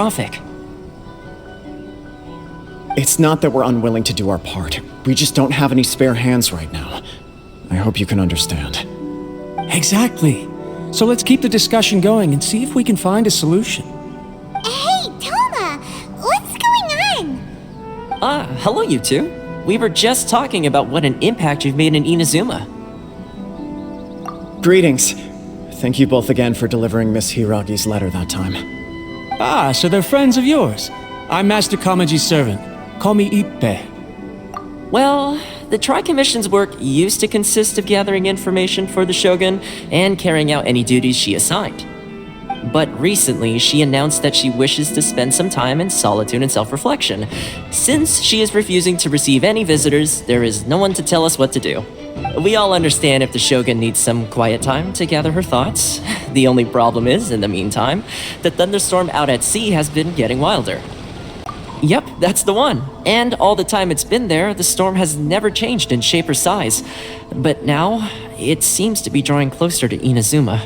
catastrophic. It's not that we're unwilling to do our part. We just don't have any spare hands right now. I hope you can understand. Exactly. So let's keep the discussion going and see if we can find a solution. Hey, Toma! What's going on? Hello you two. We were just talking about what an impact you've made in Inazuma. Greetings. Thank you both again for delivering Miss Hiragi's letter that time. Ah, so they're friends of yours. I'm Master Kamaji's servant. Call me Ippe. Well, the Tri-Commission's work used to consist of gathering information for the Shogun and carrying out any duties she assigned. But recently, she announced that she wishes to spend some time in solitude and self-reflection. Since she is refusing to receive any visitors, there is no one to tell us what to do. We all understand if the Shogun needs some quiet time to gather her thoughts. The only problem is, in the meantime, the thunderstorm out at sea has been getting wilder. Yep, that's the one. And all the time it's been there, the storm has never changed in shape or size. But now, it seems to be drawing closer to Inazuma.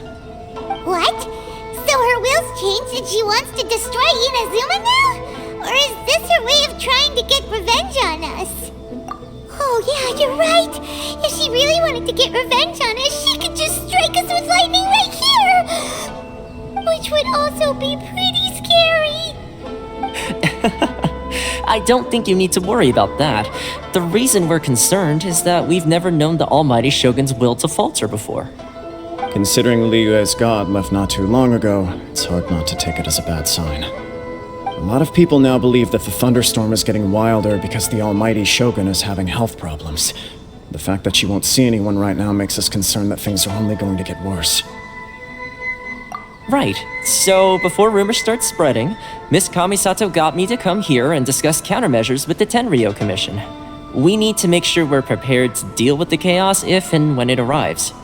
What? So her will's changed and she wants to destroy Inazuma now? Or is this her way of trying to get revenge on us? Oh yeah, you're right. If she really wanted to get revenge on us, she could just strike us with lightning right here! Which would also be pretty scary. I don't think you need to worry about that. The reason we're concerned is that we've never known the almighty Shogun's will to falter before. Considering Liyue's god left not too long ago, it's hard not to take it as a bad sign. A lot of people now believe that the thunderstorm is getting wilder because the almighty Shogun is having health problems. The fact that she won't see anyone right now makes us concerned that things are only going to get worse. Right. So, before rumors start spreading, Miss Kamisato got me to come here and discuss countermeasures with the Tenryou Commission. We need to make sure we're prepared to deal with the chaos if and when it arrives.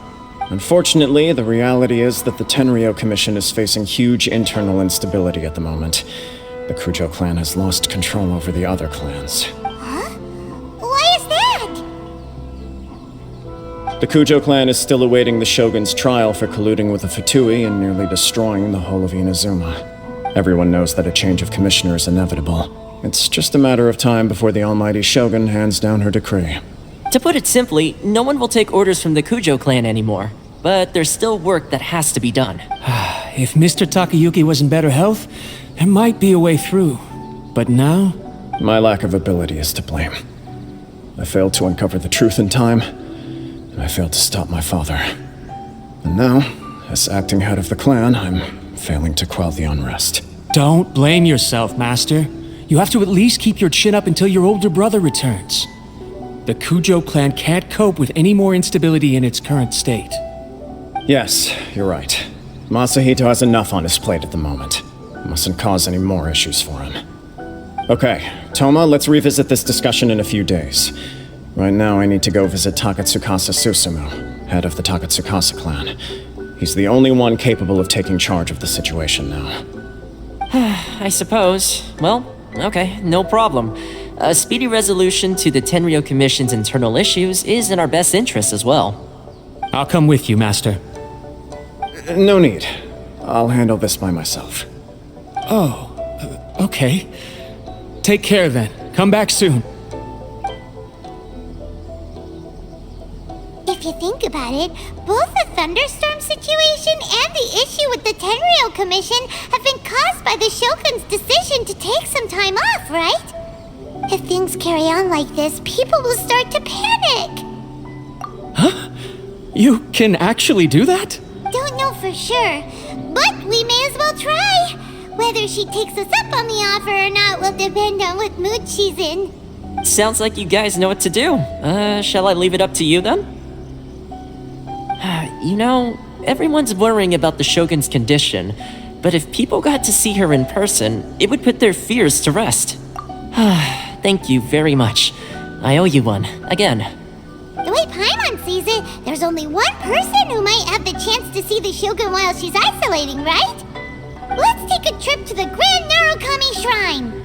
Unfortunately, the reality is that the Tenryou Commission is facing huge internal instability at the moment. The Kujo clan has lost control over the other clans. Huh? Why is that? The Kujo clan is still awaiting the Shogun's trial for colluding with the Fatui and nearly destroying the whole of Inazuma. Everyone knows that a change of commissioner is inevitable. It's just a matter of time before the almighty Shogun hands down her decree. To put it simply, no one will take orders from the Kujo clan anymore. But there's still work that has to be done. If Mr. Takayuki was in better health, there might be a way through. But now? My lack of ability is to blame. I failed to uncover the truth in time, and I failed to stop my father. And now, as acting head of the clan, I'm failing to quell the unrest. Don't blame yourself, Master. You have to at least keep your chin up until your older brother returns. The Kujo clan can't cope with any more instability in its current state. Yes, you're right. Masahito has enough on his plate at the moment. Mustn't cause any more issues for him. Okay, Toma, let's revisit this discussion in a few days. Right now, I need to go visit Takatsukasa Susumu, head of the Takatsukasa clan. He's the only one capable of taking charge of the situation now. I suppose. Well, okay, no problem. A speedy resolution to the Tenryou Commission's internal issues is in our best interest as well. I'll come with you, Master. No need. I'll handle this by myself. Oh, okay. Take care then. Come back soon. If you think about it, both the thunderstorm situation and the issue with the Tenryou Commission have been caused by the Shogun's decision to take some time off, right? If things carry on like this, people will start to panic. Huh? You can actually do that? Don't know for sure, but we may as well try. Whether she takes us up on the offer or not will depend on what mood she's in. Sounds like you guys know what to do. Shall I leave it up to you then? You know, everyone's worrying about the Shogun's condition, but if people got to see her in person, it would put their fears to rest. Thank you very much. I owe you one, again. The way Paimon sees it, there's only one person who might have the chance to see the Shogun while she's isolating, right? Let's take a trip to the Grand Narukami Shrine!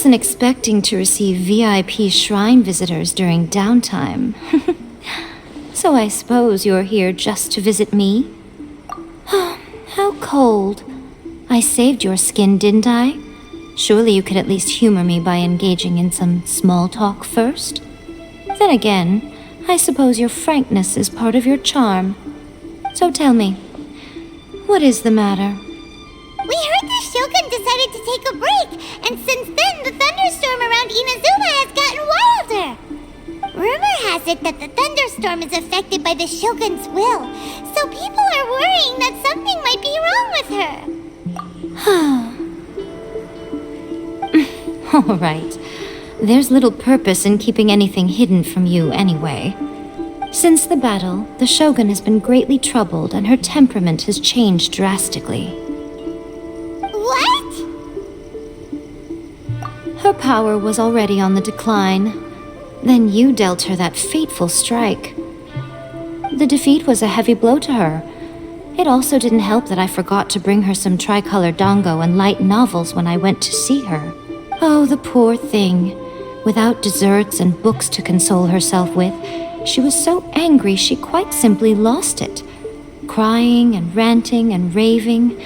wasn't expecting to receive VIP shrine visitors during downtime. So I suppose you're here just to visit me? How cold. I saved your skin, didn't I? Surely you could at least humor me by engaging in some small talk first? Then again, I suppose your frankness is part of your charm. So tell me, what is the matter? We heard the Shogun decided to take a break, and since then the thunderstorm around Inazuma has gotten wilder. Rumor has it that the thunderstorm is affected by the Shogun's will, so people are worrying that something might be wrong with her. All right. There's little purpose in keeping anything hidden from you anyway. Since the battle, the Shogun has been greatly troubled and her temperament has changed drastically. What? Her power was already on the decline. Then you dealt her that fateful strike. The defeat was a heavy blow to her. It also didn't help that I forgot to bring her some tricolor dango and light novels when I went to see her. Oh, the poor thing. Without desserts and books to console herself with, she was so angry she quite simply lost it. Crying and ranting and raving.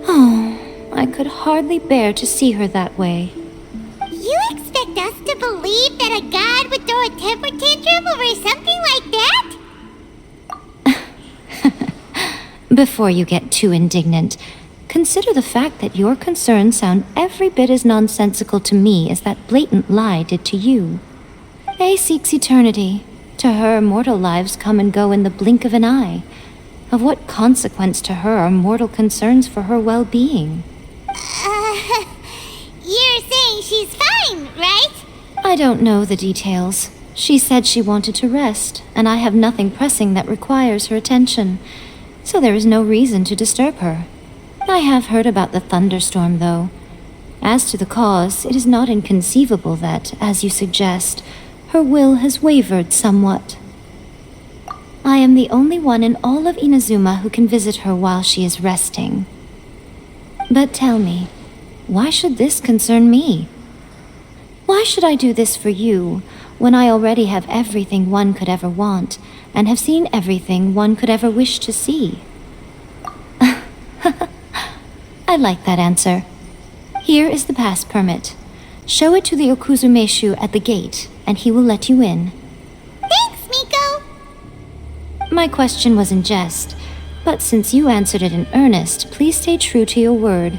Oh, I could hardly bear to see her that way. You expect us to believe that a god would throw a temper tantrum over something like that? Before you get too indignant, consider the fact that your concerns sound every bit as nonsensical to me as that blatant lie did to you. A seeks eternity. To her, mortal lives come and go in the blink of an eye. Of what consequence to her are mortal concerns for her well-being? You're saying she's fine, right? I don't know the details. She said she wanted to rest, and I have nothing pressing that requires her attention, so there is no reason to disturb her. I have heard about the thunderstorm, though. As to the cause, it is not inconceivable that, as you suggest, her will has wavered somewhat. I am the only one in all of Inazuma who can visit her while she is resting. But tell me, why should this concern me? Why should I do this for you, when I already have everything one could ever want, and have seen everything one could ever wish to see? I like that answer. Here is the pass permit. Show it to the Okuzumeshu at the gate, and he will let you in. Thanks, Miko! My question was in jest, but since you answered it in earnest, please stay true to your word.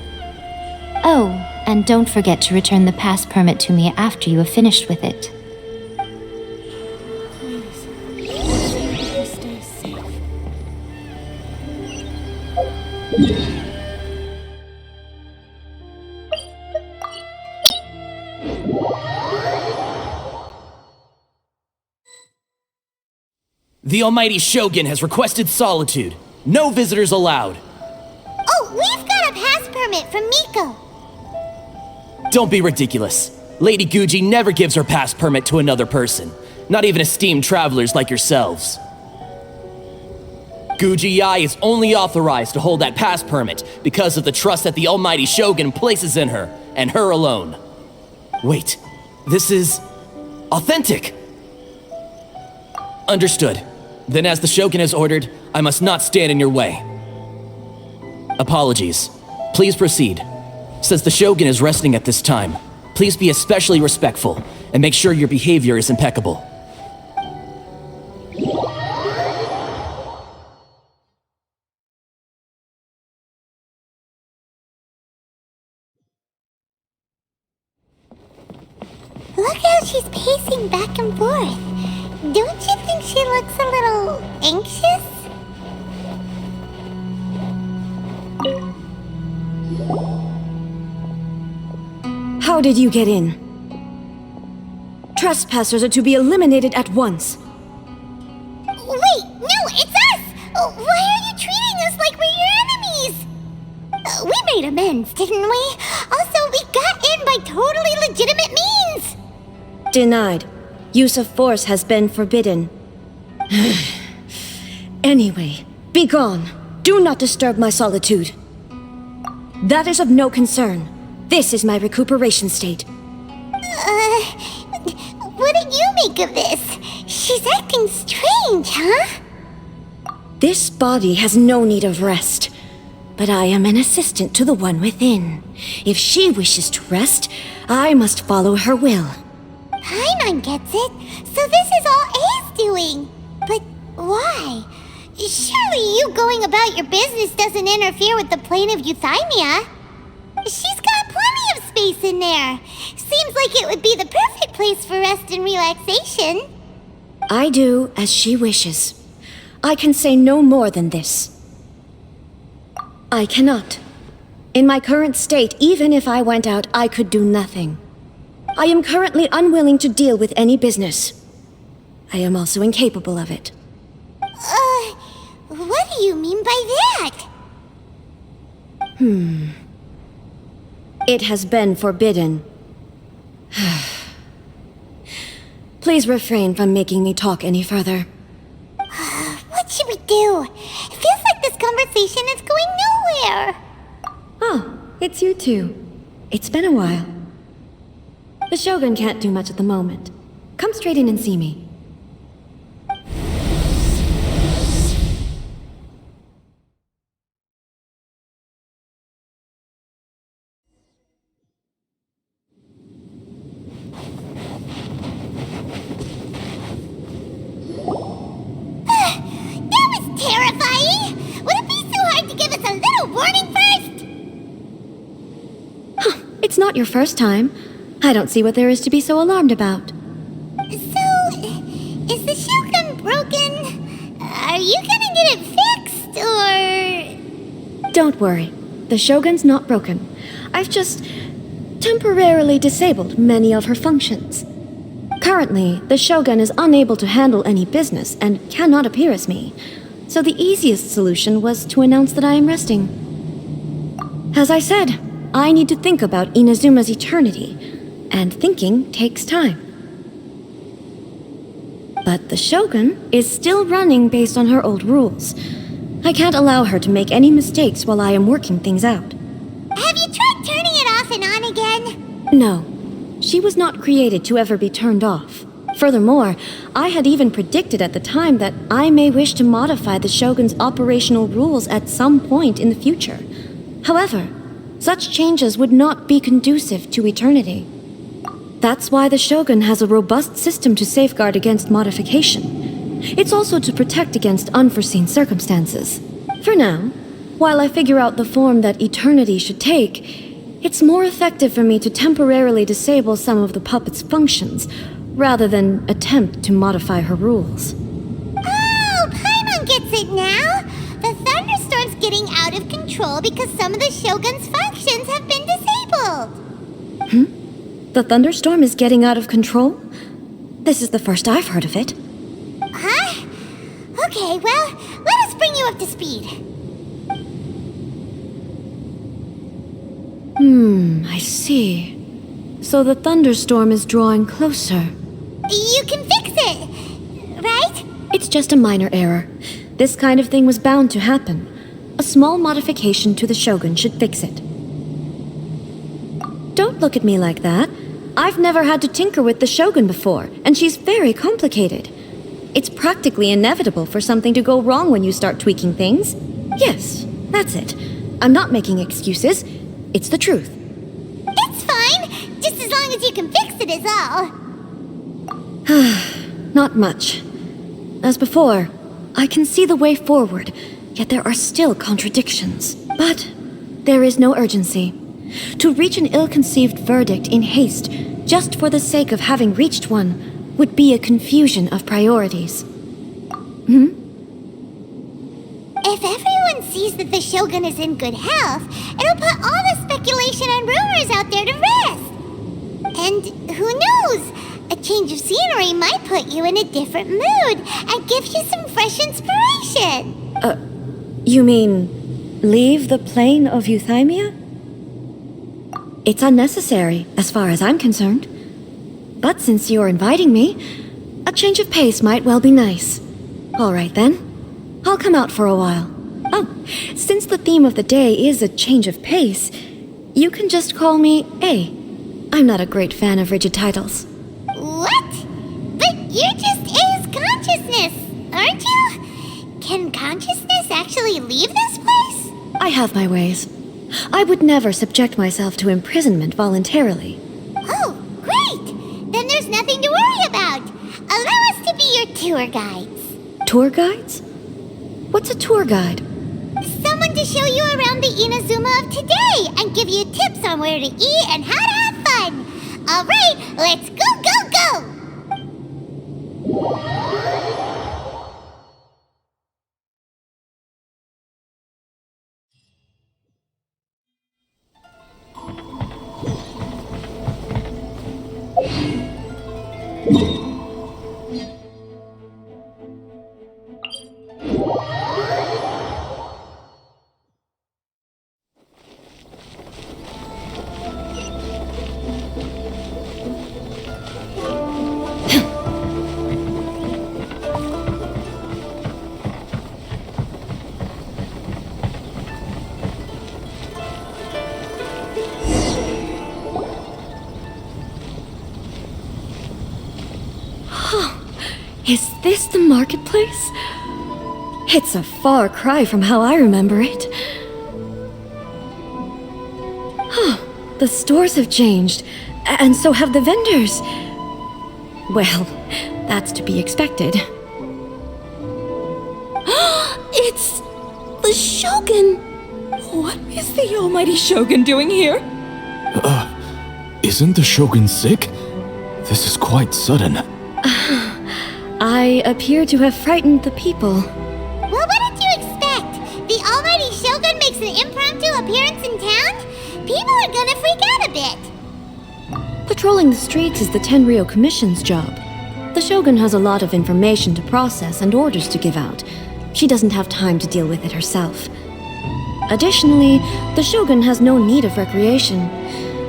Oh, and don't forget to return the pass permit to me after you have finished with it. Please stay safe. The Almighty Shogun has requested solitude. No visitors allowed. Oh, we've got a pass permit from Miko. Don't be ridiculous. Lady Guji never gives her pass permit to another person, not even esteemed travelers like yourselves. Guji Yai is only authorized to hold that pass permit because of the trust that the Almighty Shogun places in her, and her alone. Wait, this is authentic. Understood. Then as the Shogun has ordered, I must not stand in your way. Apologies. Please proceed. Since the Shogun is resting at this time, please be especially respectful and make sure your behavior is impeccable. Look how she's pacing back and forth. Don't you think she looks a little anxious? How did you get in? Trespassers are to be eliminated at once. Wait, no, it's us! Why are you treating us like we're your enemies? We made amends, didn't we? Also, we got in by totally legitimate means! Denied. Use of force has been forbidden. Anyway, be gone. Do not disturb my solitude. That is of no concern. This is my recuperation state. what do you make of this? She's acting strange, huh? This body has no need of rest. But I am an assistant to the one within. If she wishes to rest, I must follow her will. Paimon gets it. So this is all A's doing. But why? Surely you going about your business doesn't interfere with the plane of Euthymia. She's got plenty of space in there. Seems like it would be the perfect place for rest and relaxation. I do as she wishes. I can say no more than this. I cannot. In my current state, even if I went out, I could do nothing. I am currently unwilling to deal with any business. I am also incapable of it. What do you mean by that? It has been forbidden. Please refrain from making me talk any further. What should we do? It feels like this conversation is going nowhere. Oh, it's you two. It's been a while. The Shogun can't do much at the moment. Come straight in and see me. That was terrifying! Would it be so hard to give us a little warning first? It's not your first time. I don't see what there is to be so alarmed about. So, is the Shogun broken? Are you gonna get it fixed, or...? Don't worry. The Shogun's not broken. I've just temporarily disabled many of her functions. Currently, the Shogun is unable to handle any business and cannot appear as me. So the easiest solution was to announce that I am resting. As I said, I need to think about Inazuma's eternity, and thinking takes time. But the Shogun is still running based on her old rules. I can't allow her to make any mistakes while I am working things out. Have you tried turning it off and on again? No, she was not created to ever be turned off. Furthermore, I had even predicted at the time that I may wish to modify the Shogun's operational rules at some point in the future. However, such changes would not be conducive to eternity. That's why the Shogun has a robust system to safeguard against modification. It's also to protect against unforeseen circumstances. For now, while I figure out the form that eternity should take, it's more effective for me to temporarily disable some of the puppet's functions, rather than attempt to modify her rules. Oh, Paimon gets it now! The thunderstorm's getting out of control because some of the Shogun's functions have been disabled. The thunderstorm is getting out of control? This is the first I've heard of it. Huh? Okay, well, let us bring you up to speed. I see. So the thunderstorm is drawing closer. You can fix it, right? It's just a minor error. This kind of thing was bound to happen. A small modification to the Shogun should fix it. Don't look at me like that. I've never had to tinker with the Shogun before, and she's very complicated. It's practically inevitable for something to go wrong when you start tweaking things. Yes, that's it. I'm not making excuses. It's the truth. It's fine, just as long as you can fix it is all. Not much. As before, I can see the way forward, yet there are still contradictions. But there is no urgency. To reach an ill-conceived verdict in haste, just for the sake of having reached one, would be a confusion of priorities. If everyone sees that the Shogun is in good health, it'll put all the speculation and rumors out there to rest. And who knows? A change of scenery might put you in a different mood and give you some fresh inspiration. You mean leave the plane of Euthymia? It's unnecessary, as far as I'm concerned. But since you're inviting me, a change of pace might well be nice. All right then. I'll come out for a while. Oh, since the theme of the day is a change of pace, you can just call me A. I'm not a great fan of rigid titles. What? You're just A's consciousness, aren't you? Can consciousness actually leave this place? I have my ways. I would never subject myself to imprisonment voluntarily. Oh, great! Then there's nothing to worry about. Allow us to be your tour guides. Tour guides? What's a tour guide? Someone to show you around the Inazuma of today and give you tips on where to eat and how to have fun. All right, let's go, go, go! Is this the marketplace? It's a far cry from how I remember it. The stores have changed, and so have the vendors. Well, that's to be expected. It's the Shogun! What is the almighty Shogun doing here? Isn't the Shogun sick? This is quite sudden. I appear to have frightened the people. Well, what did you expect? The almighty Shogun makes an impromptu appearance in town? People are gonna freak out a bit. Patrolling the streets is the Tenryou Commission's job. The Shogun has a lot of information to process and orders to give out. She doesn't have time to deal with it herself. Additionally, the Shogun has no need of recreation.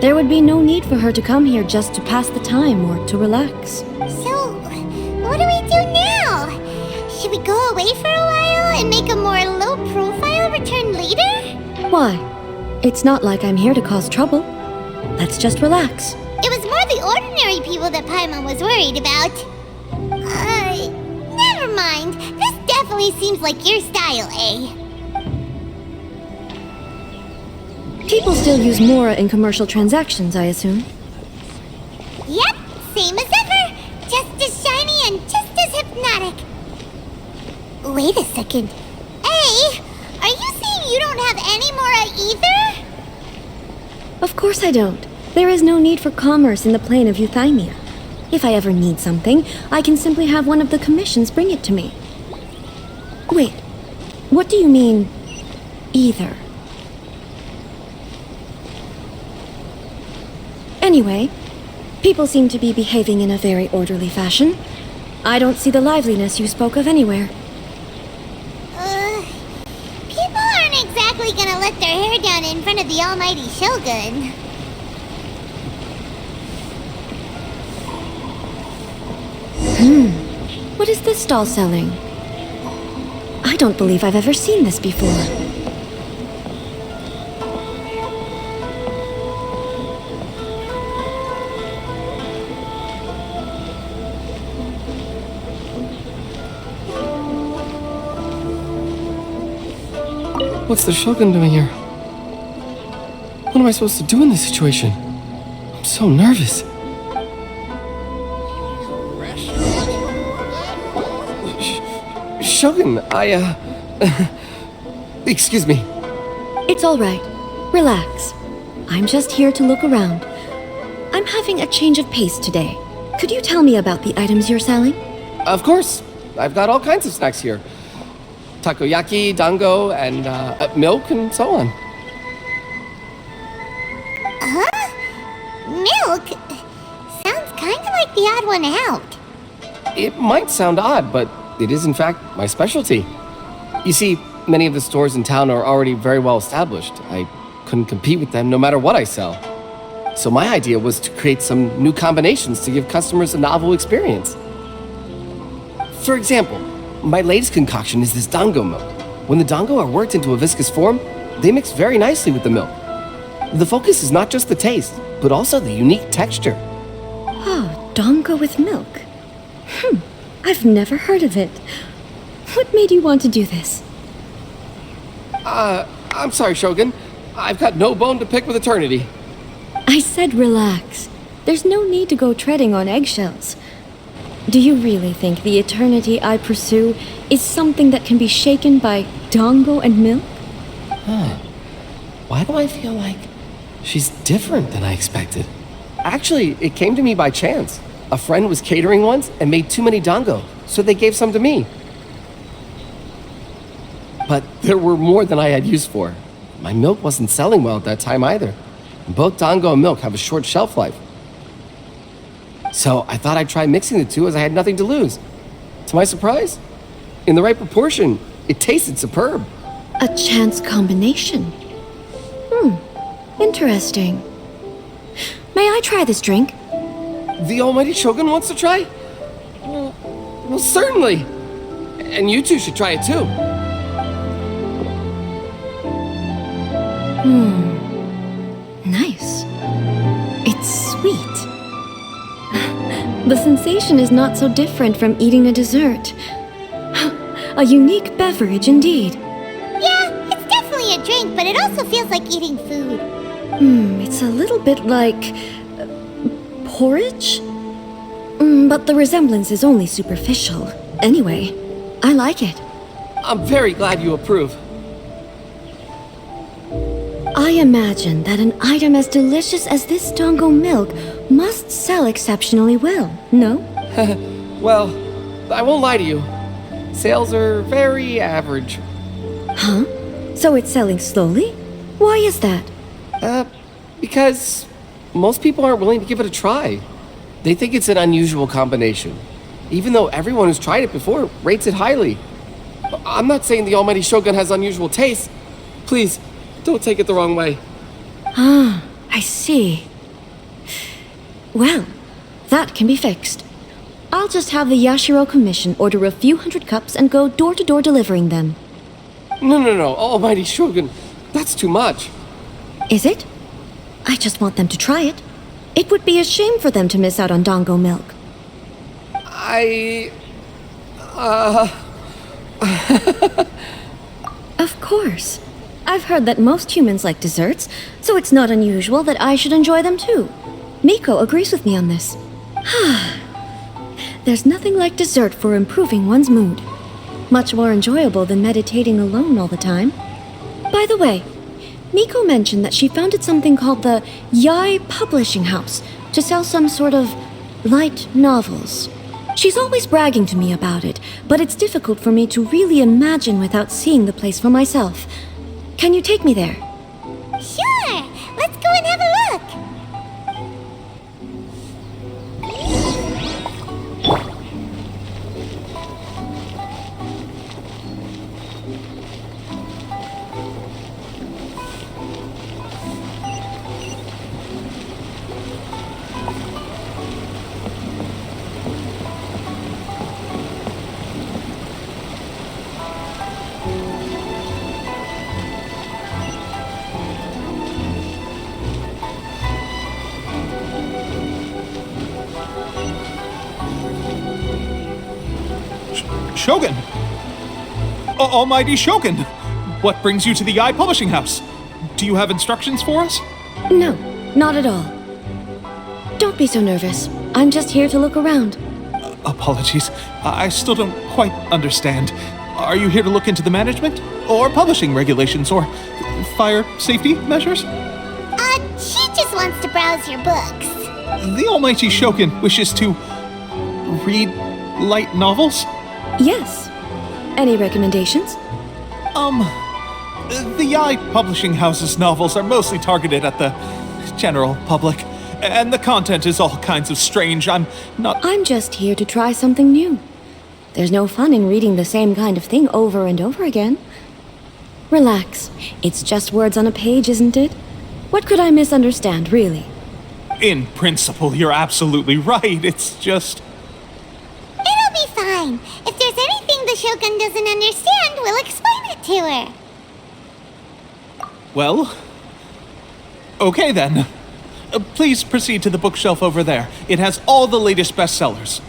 There would be no need for her to come here just to pass the time or to relax. So, what do we do now? Should we go away for a while and make a more low-profile return later? Why? It's not like I'm here to cause trouble. Let's just relax. It was more the ordinary people that Paimon was worried about. Never mind. This definitely seems like your style, eh? People still use Mora in commercial transactions, I assume. Yep, same as ever. Just as shiny and just as hypnotic. Wait a second. Hey, are you saying you don't have any Mora either? Of course I don't. There is no need for commerce in the plane of Euthymia. If I ever need something, I can simply have one of the commissions bring it to me. Wait, what do you mean, either? Anyway, people seem to be behaving in a very orderly fashion. I don't see the liveliness you spoke of anywhere. People aren't exactly gonna let their hair down in front of the almighty Shogun. What is this stall selling? I don't believe I've ever seen this before. What's the Shogun doing here? What am I supposed to do in this situation? I'm so nervous. Shogun, excuse me. It's all right. Relax. I'm just here to look around. I'm having a change of pace today. Could you tell me about the items you're selling? Of course. I've got all kinds of snacks here. Takoyaki, dango, and milk, and so on. Milk? Sounds kind of like the odd one out. It might sound odd, but it is in fact my specialty. You see, many of the stores in town are already very well established. I couldn't compete with them no matter what I sell. So my idea was to create some new combinations to give customers a novel experience. For example, my latest concoction is this dango milk. When the dango are worked into a viscous form, they mix very nicely with the milk. The focus is not just the taste, but also the unique texture. Oh, dango with milk. I've never heard of it. What made you want to do this? I'm sorry, Shogun. I've got no bone to pick with eternity. I said relax. There's no need to go treading on eggshells. Do you really think the eternity I pursue is something that can be shaken by dango and milk? Why do I feel like she's different than I expected? Actually, it came to me by chance. A friend was catering once and made too many dango, so they gave some to me. But there were more than I had use for. My milk wasn't selling well at that time either. Both dango and milk have a short shelf life. So I thought I'd try mixing the two as I had nothing to lose. To my surprise, in the right proportion, it tasted superb. A chance combination. Interesting. May I try this drink? The almighty Shogun wants to try? Well, certainly. And you two should try it too. Nice. It's sweet. The sensation is not so different from eating a dessert. A unique beverage indeed. Yeah, it's definitely a drink, but it also feels like eating food. It's a little bit like porridge? But the resemblance is only superficial. Anyway, I like it. I'm very glad you approve. I imagine that an item as delicious as this dango milk must sell exceptionally well, no? Well, I won't lie to you. Sales are very average. Huh? So it's selling slowly? Why is that? Because most people aren't willing to give it a try. They think it's an unusual combination. Even though everyone who's tried it before rates it highly. I'm not saying the almighty Shogun has unusual taste. Please, don't take it the wrong way. I see. Well, that can be fixed. I'll just have the Yashiro Commission order a few hundred cups and go door to door delivering them. No, almighty Shogun. That's too much. Is it? I just want them to try it. It would be a shame for them to miss out on dango milk. Of course. I've heard that most humans like desserts, so it's not unusual that I should enjoy them too. Miko agrees with me on this. There's nothing like dessert for improving one's mood. Much more enjoyable than meditating alone all the time. By the way, Miko mentioned that she founded something called the Yai Publishing House to sell some sort of light novels. She's always bragging to me about it, but it's difficult for me to really imagine without seeing the place for myself. Can you take me there? Sure, let's go and have a look. Shogun! Almighty Shogun! What brings you to the Eye Publishing House? Do you have instructions for us? No, not at all. Don't be so nervous. I'm just here to look around. Apologies. I still don't quite understand. Are you here to look into the management? Or publishing regulations? Or fire safety measures? She just wants to browse your books. The Almighty Shogun wishes to read light novels? Yes. Any recommendations? The Yai Publishing House's novels are mostly targeted at the general public, and the content is all kinds of strange. I'm just here to try something new. There's no fun in reading the same kind of thing over and over again. Relax. It's just words on a page, isn't it? What could I misunderstand, really? In principle, you're absolutely right. It's just... It'll be fine. If there's anything the Shogun doesn't understand, we'll explain it to her. Well, okay then. Please proceed to the bookshelf over there. It has all the latest bestsellers.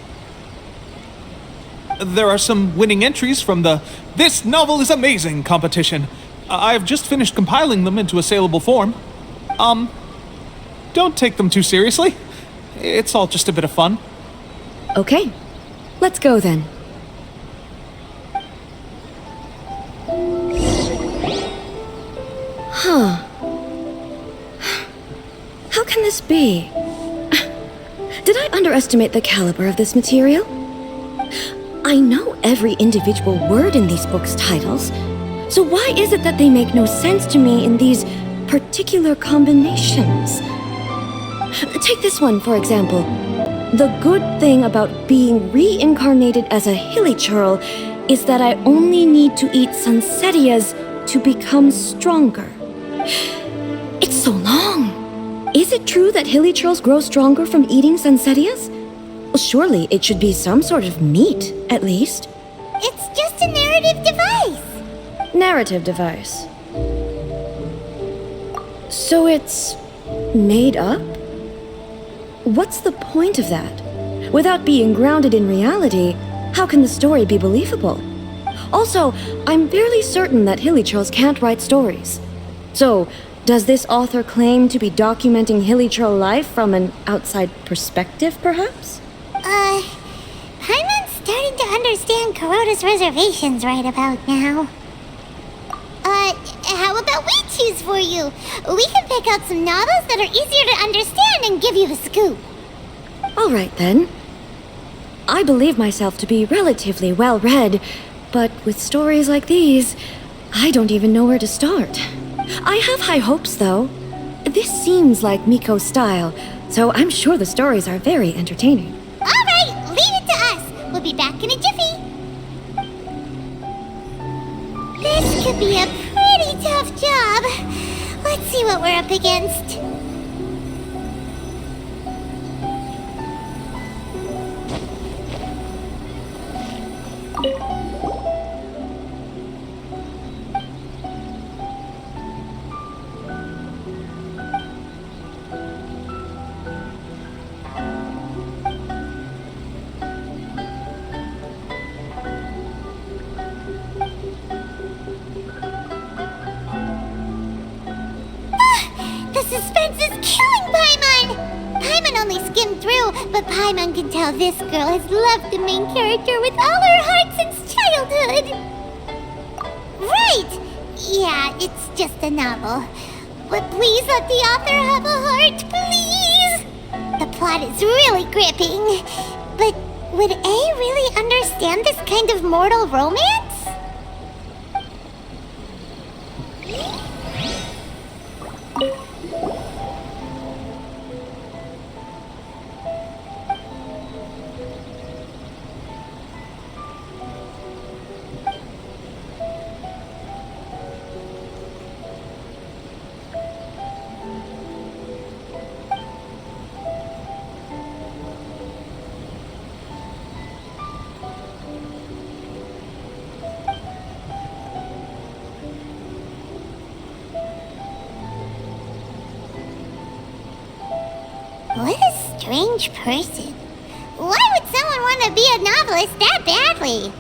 there are some winning entries from the This Novel is Amazing competition. I've just finished compiling them into a saleable form. Don't take them too seriously. It's all just a bit of fun. Okay, let's go then. Huh. How can this be? Did I underestimate the caliber of this material? I know every individual word in these books' titles, so why is it that they make no sense to me in these particular combinations? Take this one, for example. The good thing about being reincarnated as a hilly churl is that I only need to eat Sansetias to become stronger. It's so long. Is it true that hilly churls grow stronger from eating Sansetias? Well, surely it should be some sort of meat, at least. It's just a narrative device. Narrative device. So it's made up? What's the point of that? Without being grounded in reality, how can the story be believable? Also, I'm fairly certain that hilly churls can't write stories. So, does this author claim to be documenting hilly churl life from an outside perspective, perhaps? Paimon's starting to understand Kuroda's reservations right about now. How about we choose for you? We can pick out some novels that are easier to understand and give you the scoop. All right, then. I believe myself to be relatively well-read, but with stories like these, I don't even know where to start. I have high hopes, though. This seems like Miko's style, so I'm sure the stories are very entertaining. All right, leave it to us. We'll be back in a jiffy. This could be a pretty tough job. Let's see what we're up against. The suspense is killing Paimon! Paimon only skimmed through, but Paimon can tell this girl has loved the main character with all her heart since childhood. Right! Yeah, it's just a novel. But please let the author have a heart, please! The plot is really gripping. But would A really understand this kind of mortal romance? What a strange person. Why would someone want to be a novelist that badly?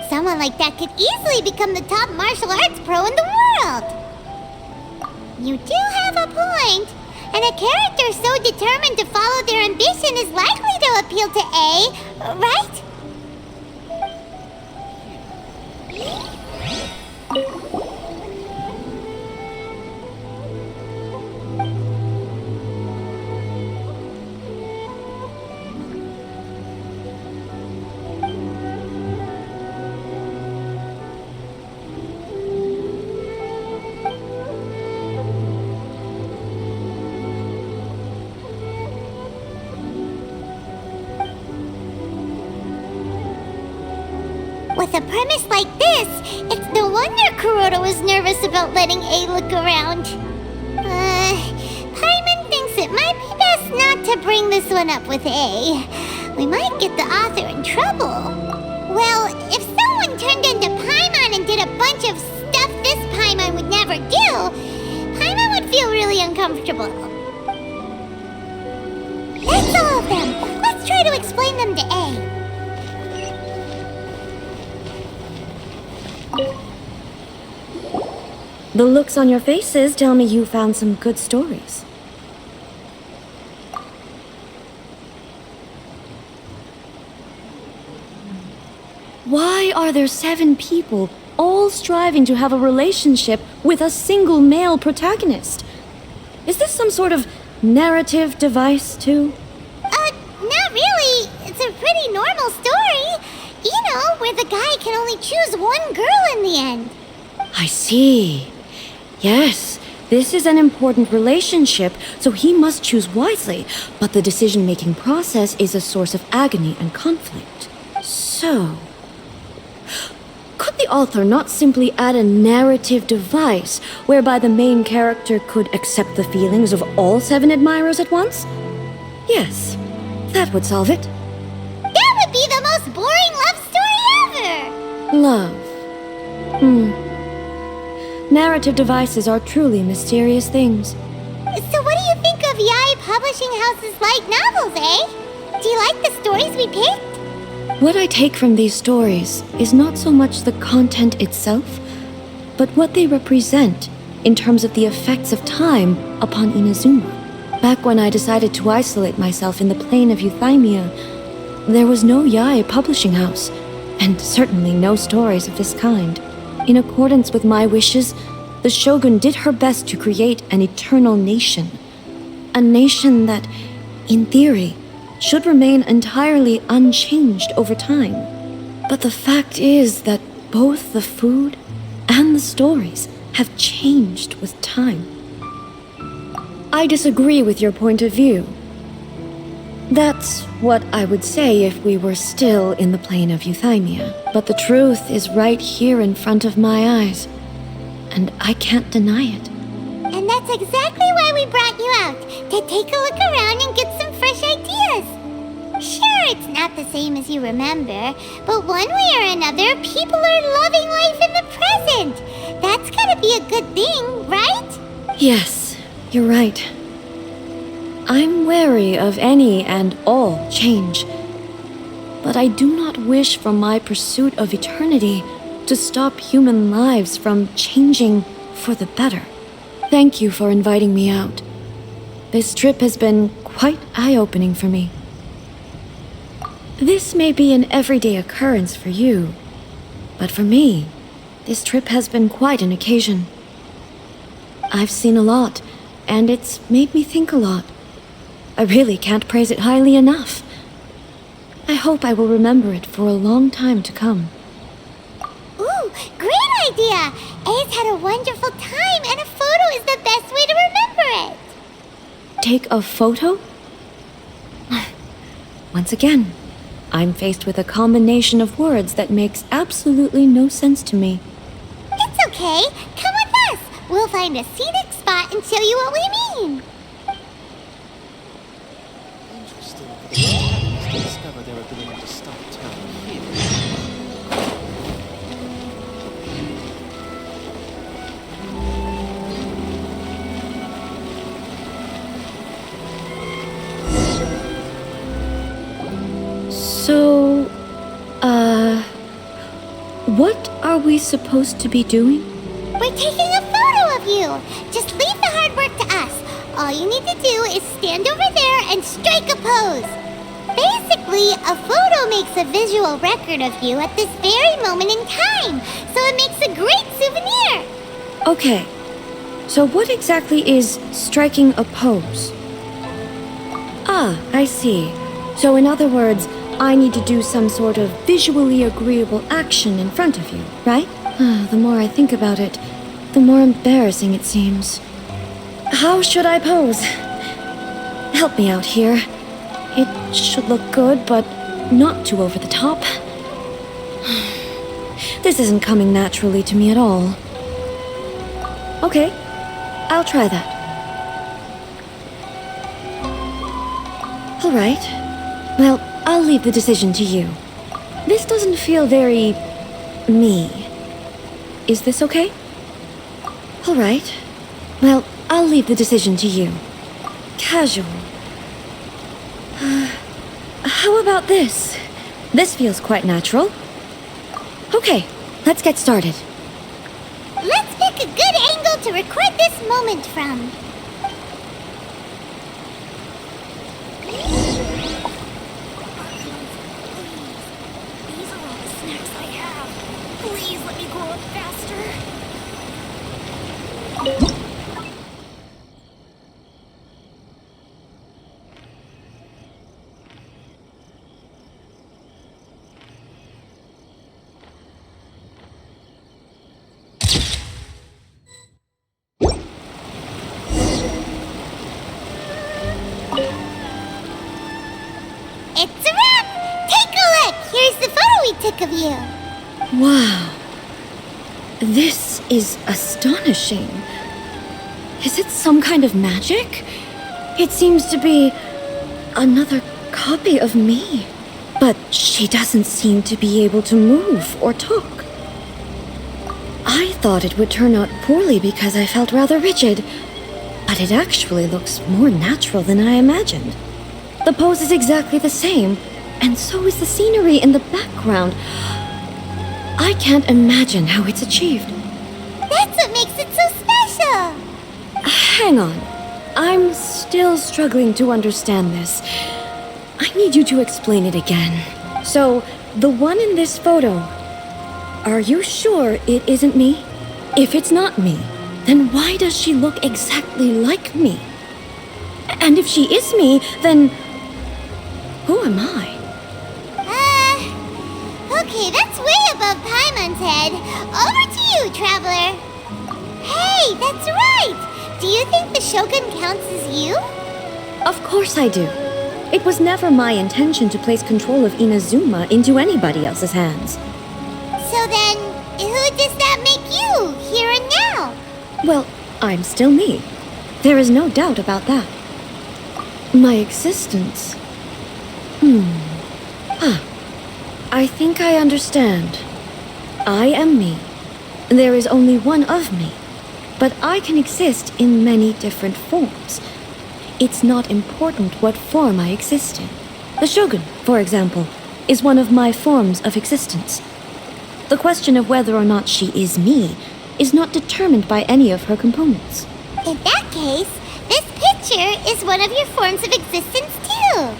Someone like that could easily become the top martial arts pro in the world. You do have a point. And a character so determined to follow their ambition is likely to appeal to A, right? With a premise like this, it's no wonder Kuroda was nervous about letting A look around. Paimon thinks it might be best not to bring this one up with A. We might get the author in trouble. Well, if someone turned into Paimon and did a bunch of stuff this Paimon would never do, Paimon would feel really uncomfortable. That's all of them. Let's try to explain them to A. The looks on your faces tell me you found some good stories. Why are there 7 people all striving to have a relationship with a single male protagonist? Is this some sort of narrative device, too? Not really. It's a pretty normal story. You know, where the guy can only choose one girl in the end. I see. Yes, this is an important relationship, so he must choose wisely, but the decision-making process is a source of agony and conflict. So, could the author not simply add a narrative device whereby the main character could accept the feelings of all 7 admirers at once? Yes, that would solve it. That would be the most boring love story ever! Love. Narrative devices are truly mysterious things. So what do you think of Yae Publishing House's light novels, eh? Do you like the stories we picked? What I take from these stories is not so much the content itself, but what they represent in terms of the effects of time upon Inazuma. Back when I decided to isolate myself in the plane of Euthymia, there was no Yae Publishing House, and certainly no stories of this kind. In accordance with my wishes, the Shogun did her best to create an eternal nation. A nation that, in theory, should remain entirely unchanged over time. But the fact is that both the food and the stories have changed with time. I disagree with your point of view. That's what I would say if we were still in the plane of Euthymia. But the truth is right here in front of my eyes, and I can't deny it. And that's exactly why we brought you out, to take a look around and get some fresh ideas. Sure, it's not the same as you remember, but one way or another, people are loving life in the present. That's gotta be a good thing, right? Yes, you're right. I'm wary of any and all change, but I do not wish for my pursuit of eternity to stop human lives from changing for the better. Thank you for inviting me out. This trip has been quite eye-opening for me. This may be an everyday occurrence for you, but for me, this trip has been quite an occasion. I've seen a lot, and it's made me think a lot. I really can't praise it highly enough. I hope I will remember it for a long time to come. Ooh, great idea! A's had a wonderful time, and a photo is the best way to remember it. Take a photo? Once again, I'm faced with a combination of words that makes absolutely no sense to me. It's okay. Come with us. We'll find a scenic spot and show you what we mean. So, what are we supposed to be doing? We're taking a photo of you. Just leave the hard work to us. All you need to do is stand over there and strike a pose. Basically, a photo makes a visual record of you at this very moment in time, so it makes a great souvenir. Okay, so what exactly is striking a pose? Ah, I see. So in other words, I need to do some sort of visually agreeable action in front of you, right? The more I think about it, the more embarrassing it seems. How should I pose? Help me out here. It should look good, but not too over the top. This isn't coming naturally to me at all. Okay, I'll try that. All right. Well, I'll leave the decision to you. This doesn't feel very... me. Is this okay? All right. Well, I'll leave the decision to you. Casual. How about this? This feels quite natural. Okay, let's get started. Let's pick a good angle to record this moment from. These are all the snacks I have. Please let me grow up faster. It's a wrap! Take a look! Here's the photo we took of you. Wow. This is astonishing. Is it some kind of magic? It seems to be another copy of me. But she doesn't seem to be able to move or talk. I thought it would turn out poorly because I felt rather rigid, but it actually looks more natural than I imagined. The pose is exactly the same, and so is the scenery in the background. I can't imagine how it's achieved. That's what makes it so special. Hang on. I'm still struggling to understand this. I need you to explain it again. So, the one in this photo, are you sure it isn't me? If it's not me, then why does she look exactly like me? And if she is me, then who am I? Okay, that's way above Paimon's head. Over to you, Traveler. Hey, that's right! Do you think the Shogun counts as you? Of course I do. It was never my intention to place control of Inazuma into anybody else's hands. So then, who does that make you, here and now? Well, I'm still me. There is no doubt about that. My existence. I think I understand. I am me. There is only one of me, but I can exist in many different forms. It's not important what form I exist in. The Shogun, for example, is one of my forms of existence. The question of whether or not she is me is not determined by any of her components. In that case, this picture is one of your forms of existence too.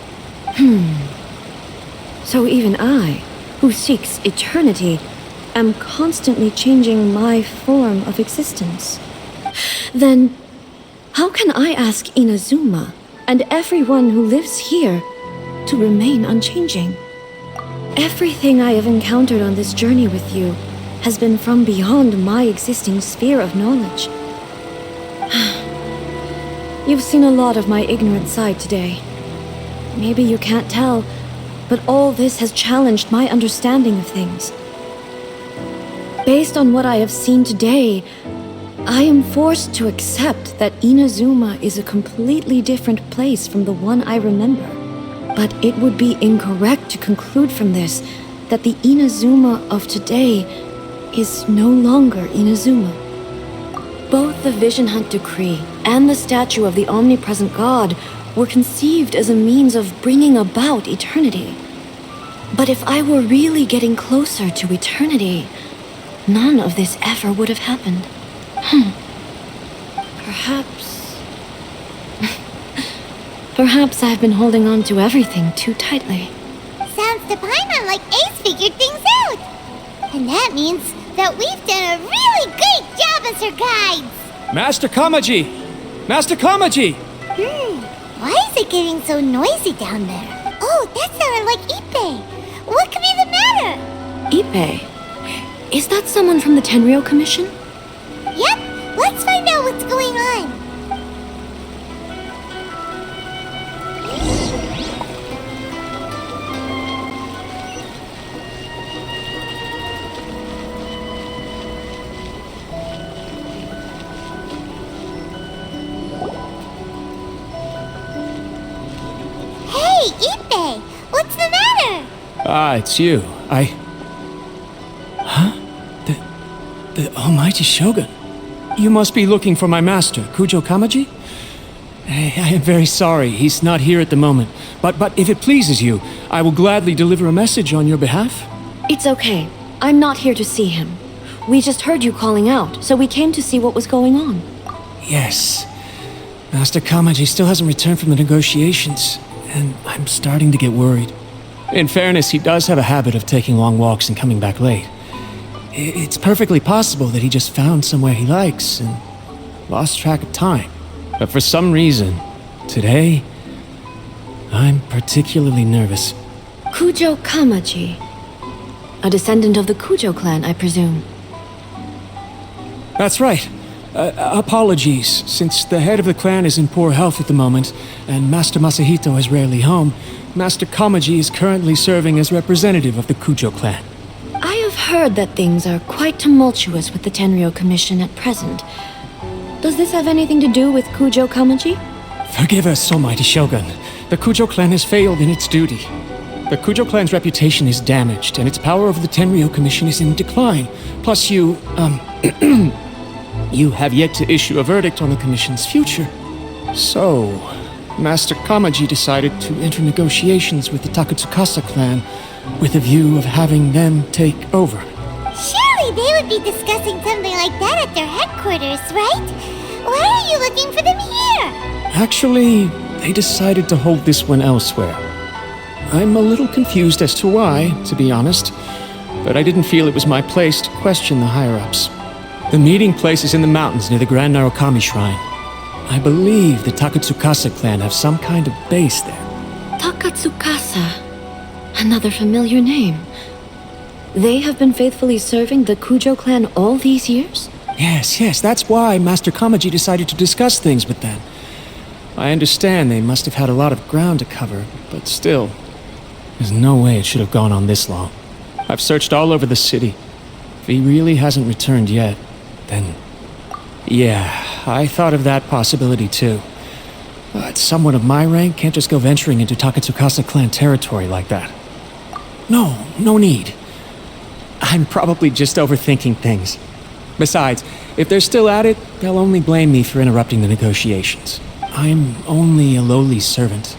So even I, who seeks eternity, am constantly changing my form of existence. Then, how can I ask Inazuma and everyone who lives here to remain unchanging? Everything I have encountered on this journey with you has been from beyond my existing sphere of knowledge. You've seen a lot of my ignorant side today. Maybe you can't tell, but all this has challenged my understanding of things. Based on what I have seen today, I am forced to accept that Inazuma is a completely different place from the one I remember. But it would be incorrect to conclude from this that the Inazuma of today is no longer Inazuma. Both the Vision Hunt Decree and the statue of the omnipresent god were conceived as a means of bringing about eternity. But if I were really getting closer to eternity, none of this ever would have happened. Perhaps I've been holding on to everything too tightly. Sounds to Paimon like Ace figured things out. And that means that we've done a really great job as her guides. Master Kamaji! Master Kamaji! Why is it getting so noisy down there? Oh, that sounded like Ippei. What could be the matter? Ippei? Is that someone from the Tenryou Commission? Yep, let's find out what's going on. Hey, Ippei, what's the matter? It's you. Huh? The Almighty Shogun. You must be looking for my master, Kujo Kamaji? I am very sorry, he's not here at the moment. But if it pleases you, I will gladly deliver a message on your behalf. It's okay. I'm not here to see him. We just heard you calling out, so we came to see what was going on. Yes. Master Kamaji still hasn't returned from the negotiations, and I'm starting to get worried. In fairness, he does have a habit of taking long walks and coming back late. It's perfectly possible that he just found somewhere he likes and lost track of time. But for some reason, today, I'm particularly nervous. Kujo Kamaji. A descendant of the Kujo clan, I presume. That's right. Apologies, since the head of the clan is in poor health at the moment, and Master Masahito is rarely home, Master Kamaji is currently serving as representative of the Kujo clan. I have heard that things are quite tumultuous with the Tenryou Commission at present. Does this have anything to do with Kujo Kamaji? Forgive us, Almighty Shogun. The Kujo clan has failed in its duty. The Kujo clan's reputation is damaged, and its power over the Tenryou Commission is in decline. Plus you have yet to issue a verdict on the Commission's future. So, Master Kamaji decided to enter negotiations with the Takatsukasa clan with a view of having them take over. Surely they would be discussing something like that at their headquarters, right? Why are you looking for them here? Actually, they decided to hold this one elsewhere. I'm a little confused as to why, to be honest, but I didn't feel it was my place to question the higher-ups. The meeting place is in the mountains near the Grand Narukami Shrine. I believe the Takatsukasa clan have some kind of base there. Takatsukasa. Another familiar name. They have been faithfully serving the Kujo clan all these years? Yes, that's why Master Kamaji decided to discuss things with them. I understand they must have had a lot of ground to cover, but still, there's no way it should have gone on this long. I've searched all over the city. If he really hasn't returned yet, then... yeah, I thought of that possibility too. But someone of my rank can't just go venturing into Takatsukasa clan territory like that. No need. I'm probably just overthinking things. Besides, if they're still at it, they'll only blame me for interrupting the negotiations. I'm only a lowly servant.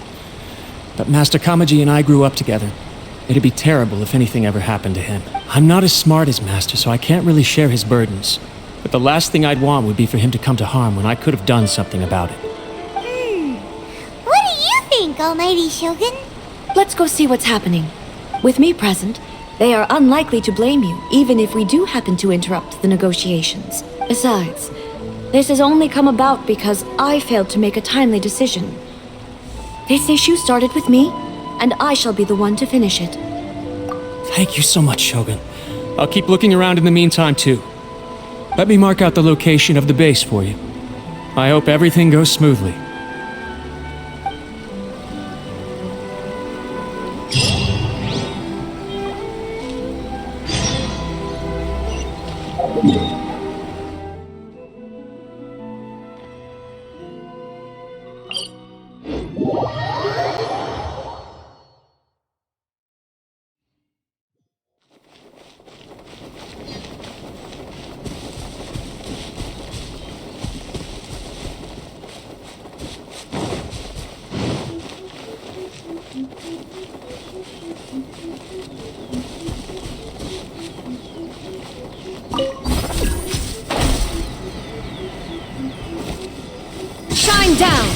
But Master Kamaji and I grew up together. It'd be terrible if anything ever happened to him. I'm not as smart as Master, so I can't really share his burdens. But the last thing I'd want would be for him to come to harm when I could have done something about it. What do you think, Almighty Shogun? Let's go see what's happening. With me present, they are unlikely to blame you, even if we do happen to interrupt the negotiations. Besides, this has only come about because I failed to make a timely decision. This issue started with me, and I shall be the one to finish it. Thank you so much, Shogun. I'll keep looking around in the meantime, too. Let me mark out the location of the base for you. I hope everything goes smoothly. Shine down!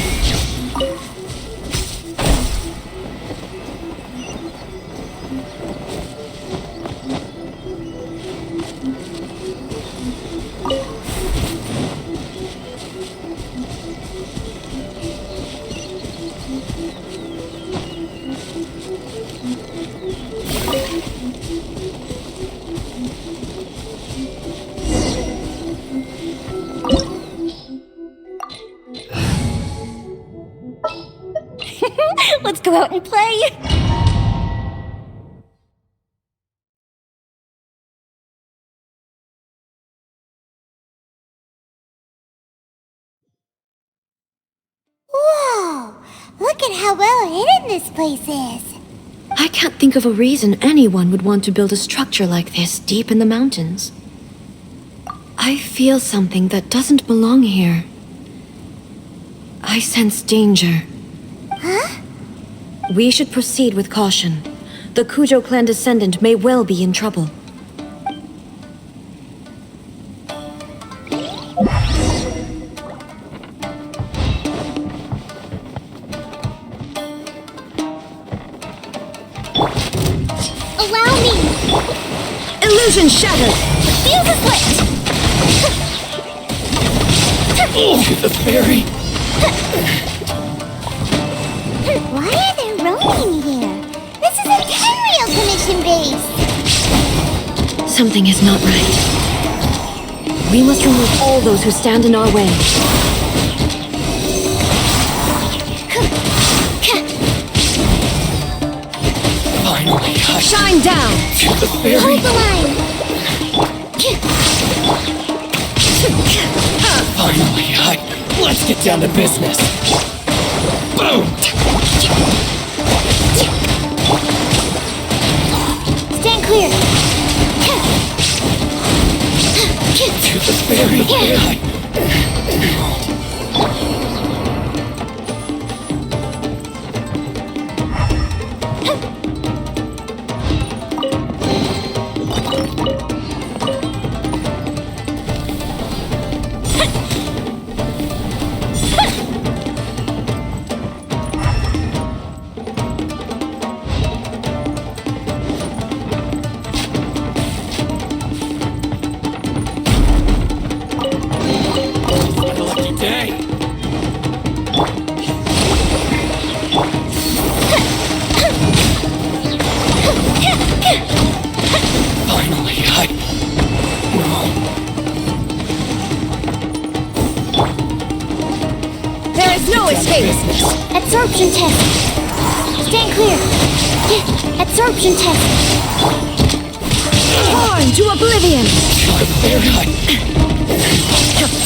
Let's go out and play! Whoa! Look at how well hidden this place is. I can't think of a reason anyone would want to build a structure like this deep in the mountains. I feel something that doesn't belong here. I sense danger. Huh? We should proceed with caution. The Kujo clan descendant may well be in trouble. Illusion shattered! Fuse is lit! The fairy! Why are there Ronin here? This is a Tenryou Commission base! Something is not right. We must remove all those who stand in our way. Finally, Shine down! the fairy! Hold the line! Finally, let's get down to business. Boom! Stand clear! To the fairy! Absorption test! Stand clear! Absorption test! Torn to oblivion!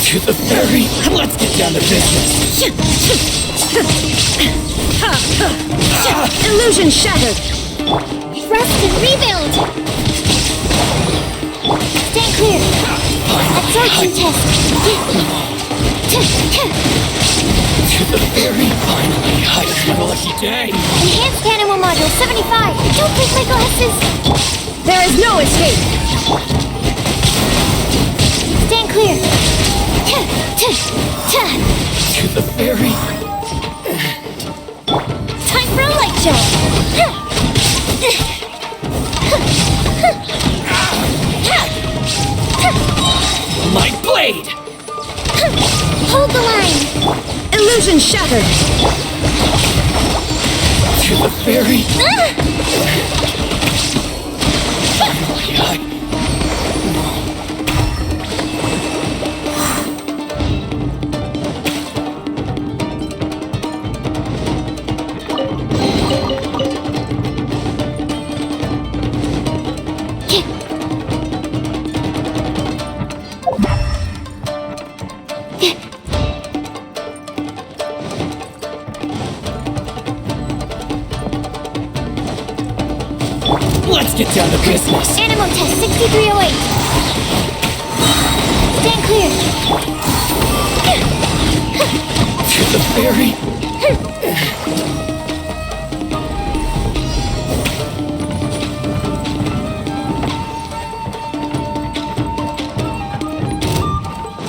To the fairy! Let's get down to business! Illusion shattered! Rest and rebuild! Stand clear! Absorption test! To the fairy! Finally, it's my lucky day! Enhanced animal module 75! Don't break my glasses! There is no escape! Stand clear! To the fairy! Time for a light show! My blade! Hold the line! Illusion shattered! To the fairy! Let's get down to business! Animal test 6308! Stand clear! To the fairy!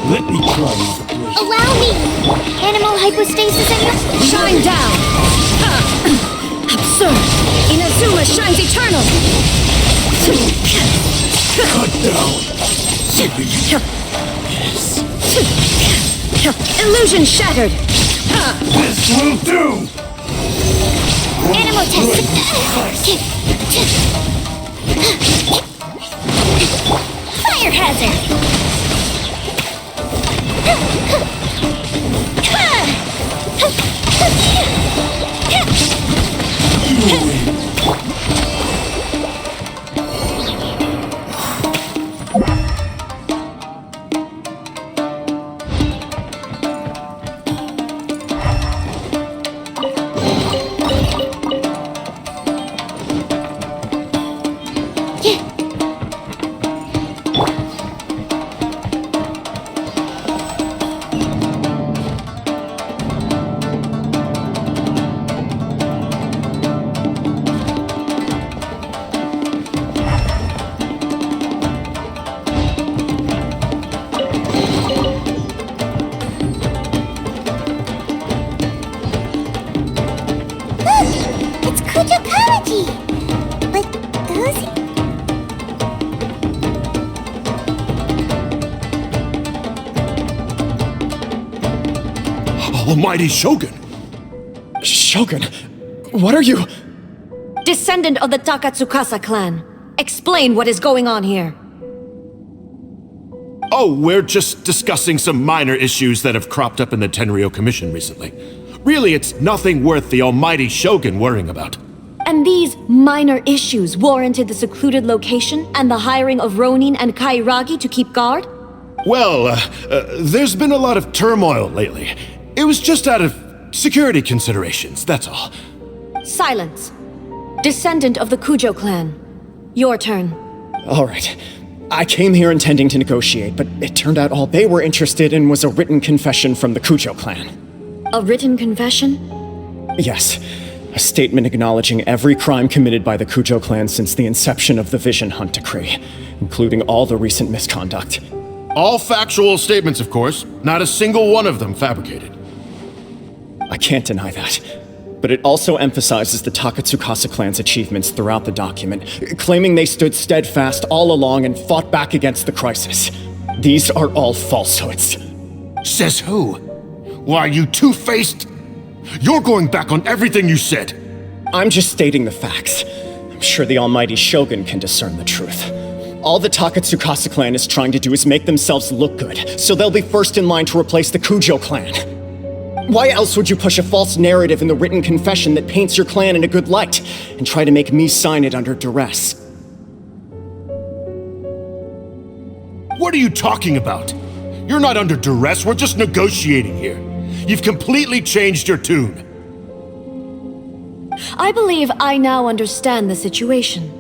Let me try you. Allow me! Animal hypostasis and your... Shine down! Absurd! Inazuma shines eternal! Cut down. Illusion shattered! This will do. Animal test... Fire hazard! Almighty Shogun! Shogun, what are you? Descendant of the Takatsukasa clan, explain what is going on here. Oh, we're just discussing some minor issues that have cropped up in the Tenryou Commission recently. Really, it's nothing worth the Almighty Shogun worrying about. And these minor issues warranted the secluded location and the hiring of Ronin and Kairagi to keep guard? Well, there's been a lot of turmoil lately. It was just out of security considerations, that's all. Silence. Descendant of the Kujo clan. Your turn. All right. I came here intending to negotiate, but it turned out all they were interested in was a written confession from the Kujo clan. A written confession? Yes. A statement acknowledging every crime committed by the Kujo clan since the inception of the Vision Hunt Decree, including all the recent misconduct. All factual statements, of course. Not a single one of them fabricated. I can't deny that. But it also emphasizes the Takatsukasa clan's achievements throughout the document, claiming they stood steadfast all along and fought back against the crisis. These are all falsehoods. Says who? Why, you two-faced? You're going back on everything you said. I'm just stating the facts. I'm sure the Almighty Shogun can discern the truth. All the Takatsukasa clan is trying to do is make themselves look good, so they'll be first in line to replace the Kujo clan. Why else would you push a false narrative in the written confession that paints your clan in a good light, and try to make me sign it under duress? What are you talking about? You're not under duress, we're just negotiating here. You've completely changed your tune. I believe I now understand the situation.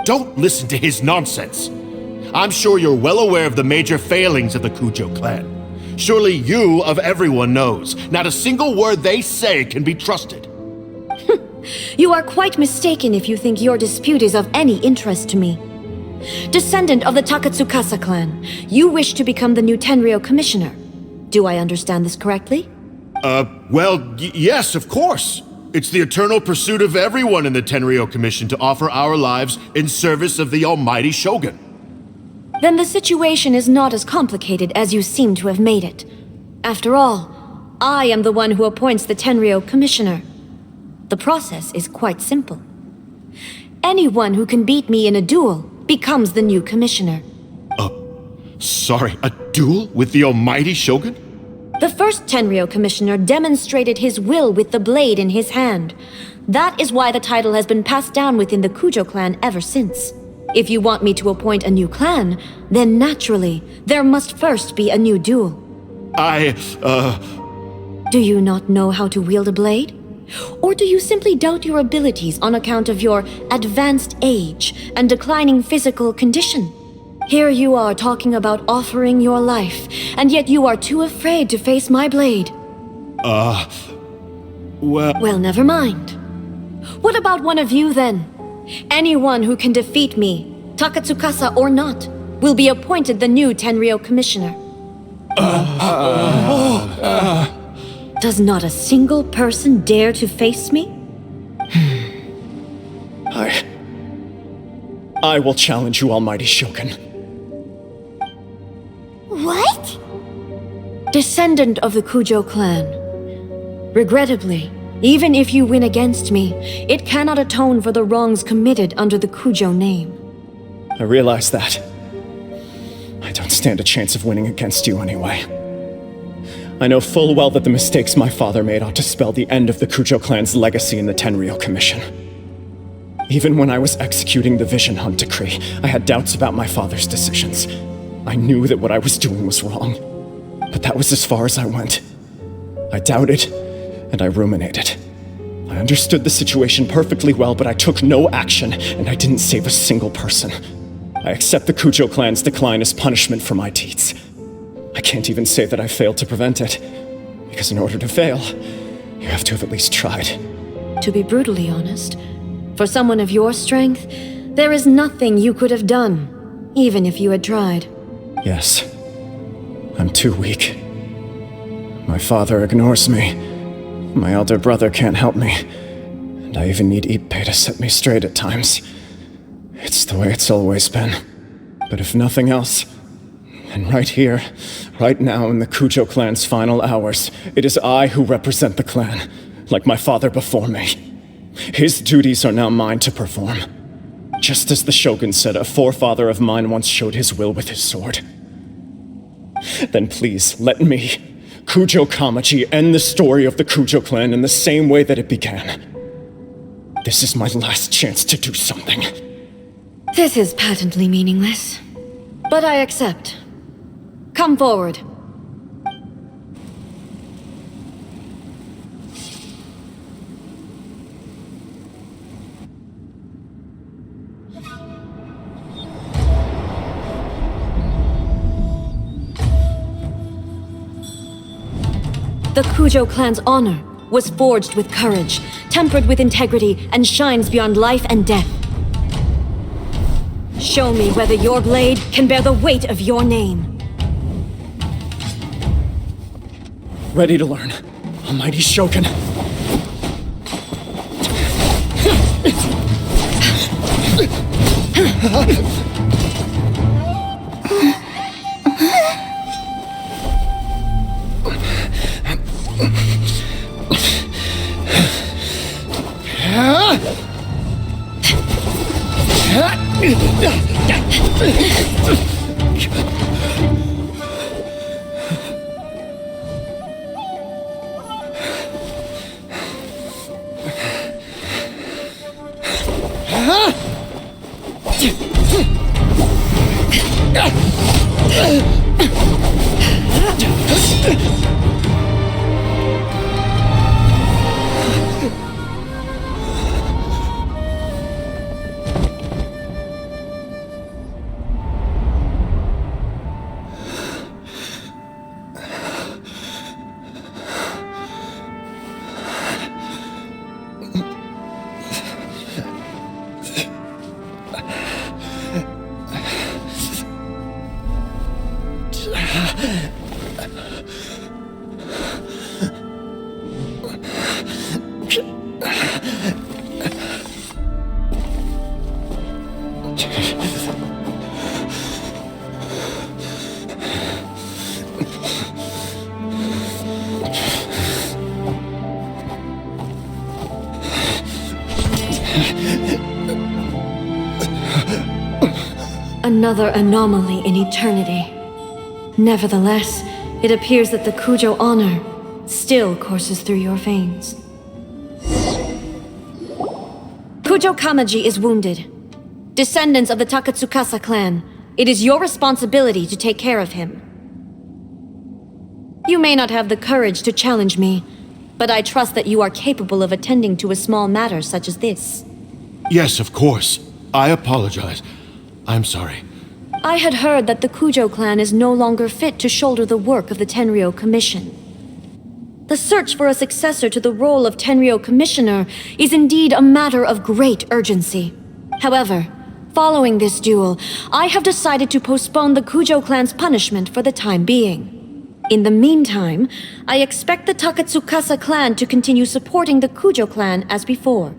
Don't listen to his nonsense. I'm sure you're well aware of the major failings of the Kujo clan. Surely you, of everyone, knows. Not a single word they say can be trusted. You are quite mistaken if you think your dispute is of any interest to me. Descendant of the Takatsukasa clan, you wish to become the new Tenryou commissioner. Do I understand this correctly? Yes, of course. It's the eternal pursuit of everyone in the Tenryou Commission to offer our lives in service of the Almighty Shogun. Then the situation is not as complicated as you seem to have made it. After all, I am the one who appoints the Tenryou commissioner. The process is quite simple. Anyone who can beat me in a duel becomes the new commissioner. Sorry, a duel with the Almighty Shogun? The first Tenryou commissioner demonstrated his will with the blade in his hand. That is why the title has been passed down within the Kujo clan ever since. If you want me to appoint a new clan, then naturally, there must first be a new duel. Do you not know how to wield a blade? Or do you simply doubt your abilities on account of your advanced age and declining physical condition? Here you are talking about offering your life, and yet you are too afraid to face my blade. Well, never mind. What about one of you, then? Anyone who can defeat me, Takatsukasa or not, will be appointed the new Tenryou commissioner. Does not a single person dare to face me? I will challenge you, Almighty Shogun. What? Descendant of the Kujo clan. Regrettably, even if you win against me, it cannot atone for the wrongs committed under the Kujo name. I realize that. I don't stand a chance of winning against you anyway. I know full well that the mistakes my father made ought to spell the end of the Kujo clan's legacy in the Tenryou Commission. Even when I was executing the Vision Hunt Decree, I had doubts about my father's decisions. I knew that what I was doing was wrong, but that was as far as I went. I doubted, and I ruminated. I understood the situation perfectly well, but I took no action, and I didn't save a single person. I accept the Kujo clan's decline as punishment for my deeds. I can't even say that I failed to prevent it, because in order to fail, you have to have at least tried. To be brutally honest, for someone of your strength, there is nothing you could have done, even if you had tried. Yes, I'm too weak. My father ignores me. My elder brother can't help me. And I even need Ippei to set me straight at times. It's the way it's always been. But if nothing else, And right here, right now in the Kujo clan's final hours, it is I who represent the clan, like my father before me. His duties are now mine to perform. Just as the Shogun said a forefather of mine once showed his will with his sword. Then please, let me, Kujo Kamaji, end the story of the Kujo clan in the same way that it began. This is my last chance to do something. This is patently meaningless. But I accept. Come forward. The Kujo clan's honor was forged with courage, tempered with integrity, and shines beyond life and death. Show me whether your blade can bear the weight of your name. Ready to learn. Almighty Shogun. Another anomaly in eternity. Nevertheless, it appears that the Kujo honor still courses through your veins. Kujo Kamaji is wounded. Descendants of the Takatsukasa clan, it is your responsibility to take care of him. You may not have the courage to challenge me, but I trust that you are capable of attending to a small matter such as this. Yes, of course. I apologize. I'm sorry. I had heard that the Kujo clan is no longer fit to shoulder the work of the Tenryou Commission. The search for a successor to the role of Tenryou Commissioner is indeed a matter of great urgency. However, following this duel, I have decided to postpone the Kujo clan's punishment for the time being. In the meantime, I expect the Takatsukasa clan to continue supporting the Kujo clan as before.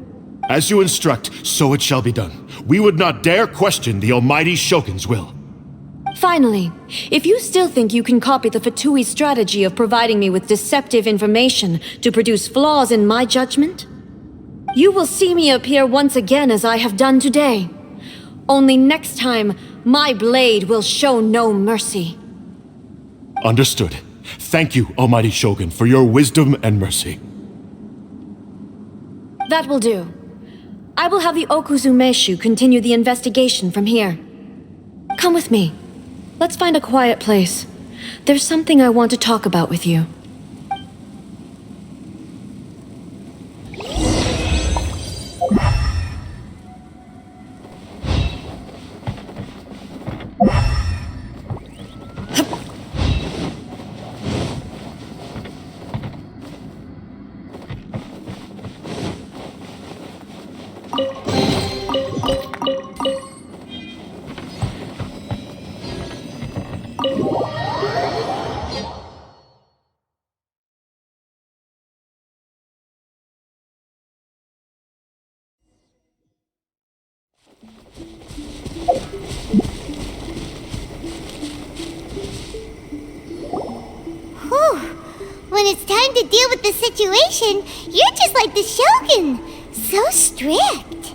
As you instruct, so it shall be done. We would not dare question the Almighty Shogun's will. Finally, if you still think you can copy the Fatui's strategy of providing me with deceptive information to produce flaws in my judgment, you will see me appear once again as I have done today. Only next time, my blade will show no mercy. Understood. Thank you, Almighty Shogun, for your wisdom and mercy. That will do. I will have the Okuzumeshu continue the investigation from here. Come with me. Let's find a quiet place. There's something I want to talk about with you. trying to deal with the situation, you're just like the Shogun. So strict.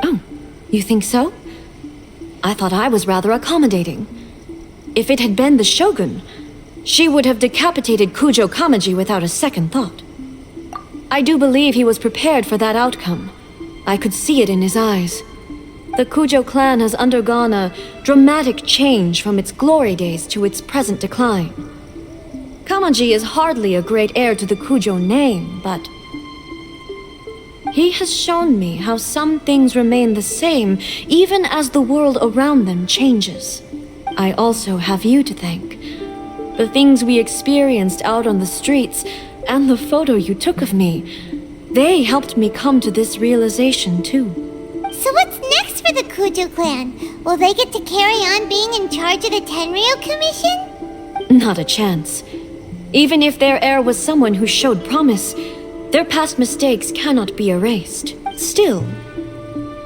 Oh, you think so? I thought I was rather accommodating. If it had been the Shogun, she would have decapitated Kujo Kamaji without a second thought. I do believe he was prepared for that outcome. I could see it in his eyes. The Kujo clan has undergone a dramatic change from its glory days to its present decline. Kamaji is hardly a great heir to the Kujo name, but he has shown me how some things remain the same even as the world around them changes. I also have you to thank. The things we experienced out on the streets and the photo you took of me, they helped me come to this realization too. So what's next for the Kujo clan? Will they get to carry on being in charge of the Tenryo Commission? Not a chance. Even if their heir was someone who showed promise, their past mistakes cannot be erased. Still,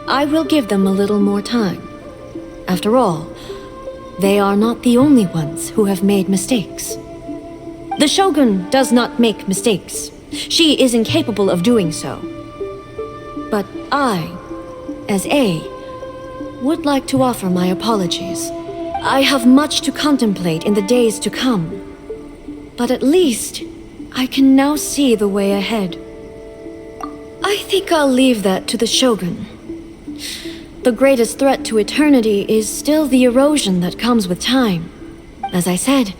I will give them a little more time. After all, they are not the only ones who have made mistakes. The Shogun does not make mistakes. She is incapable of doing so. But I, as A, would like to offer my apologies. I have much to contemplate in the days to come. But at least, I can now see the way ahead. I think I'll leave that to the Shogun. The greatest threat to eternity is still the erosion that comes with time. As I said,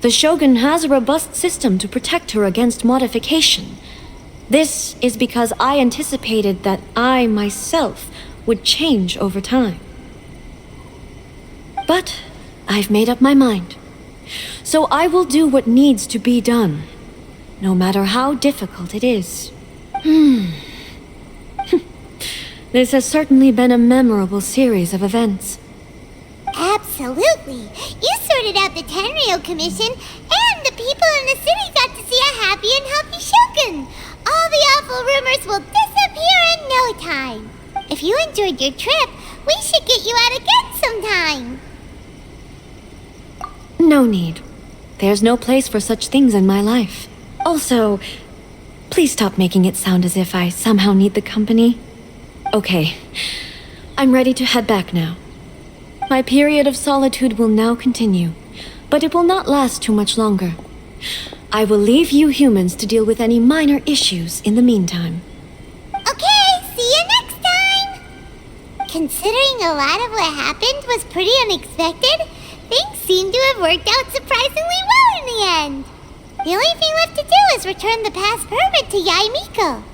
the Shogun has a robust system to protect her against modification. This is because I anticipated that I myself would change over time. But I've made up my mind. So I will do what needs to be done, no matter how difficult it is. This has certainly been a memorable series of events. Absolutely. You sorted out the Tenryo Commission, and the people in the city got to see a happy and healthy Shogun. All the awful rumors will disappear in no time. If you enjoyed your trip, we should get you out again sometime. No need. There's no place for such things in my life. Also, please stop making it sound as if I somehow need the company. Okay, I'm ready to head back now. My period of solitude will now continue, but it will not last too much longer. I will leave you humans to deal with any minor issues in the meantime. Okay, see you next time! Considering a lot of what happened was pretty unexpected, things seem to have worked out surprisingly well in the end. The only thing left to do is return the past permit to Yaimiko.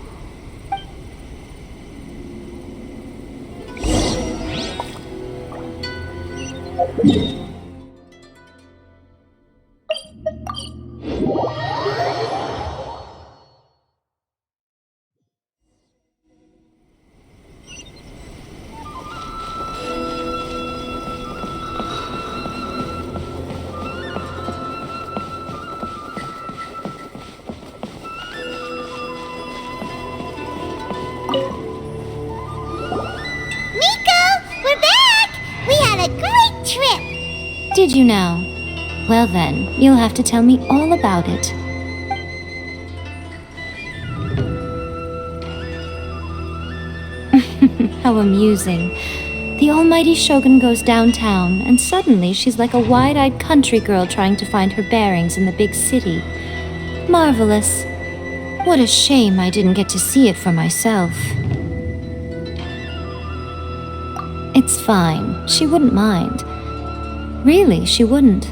Did you now? Well then, you'll have to tell me all about it. How amusing. The almighty Shogun goes downtown, and suddenly she's like a wide-eyed country girl trying to find her bearings in the big city. Marvelous. What a shame I didn't get to see it for myself. It's fine. She wouldn't mind. Really, she wouldn't.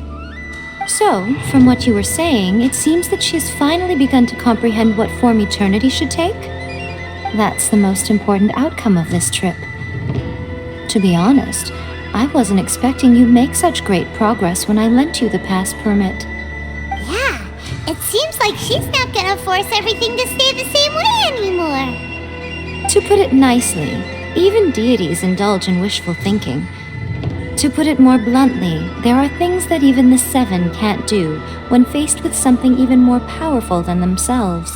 So, from what you were saying, it seems that she has finally begun to comprehend what form eternity should take? That's the most important outcome of this trip. To be honest, I wasn't expecting you'd make such great progress when I lent you the pass permit. Yeah, it seems like she's not gonna force everything to stay the same way anymore. To put it nicely, even deities indulge in wishful thinking. To put it more bluntly, there are things that even the Seven can't do when faced with something even more powerful than themselves.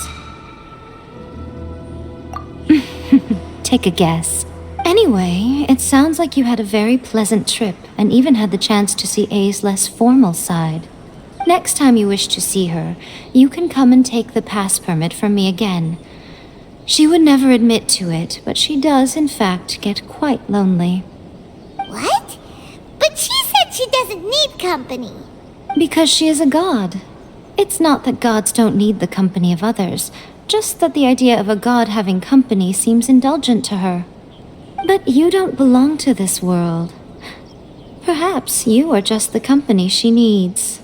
Take a guess. Anyway, it sounds like you had a very pleasant trip and even had the chance to see A's less formal side. Next time you wish to see her, you can come and take the pass permit from me again. She would never admit to it, but she does, in fact, get quite lonely. What? But she said she doesn't need company. Because she is a god. It's not that gods don't need the company of others, just that the idea of a god having company seems indulgent to her. But you don't belong to this world. Perhaps you are just the company she needs.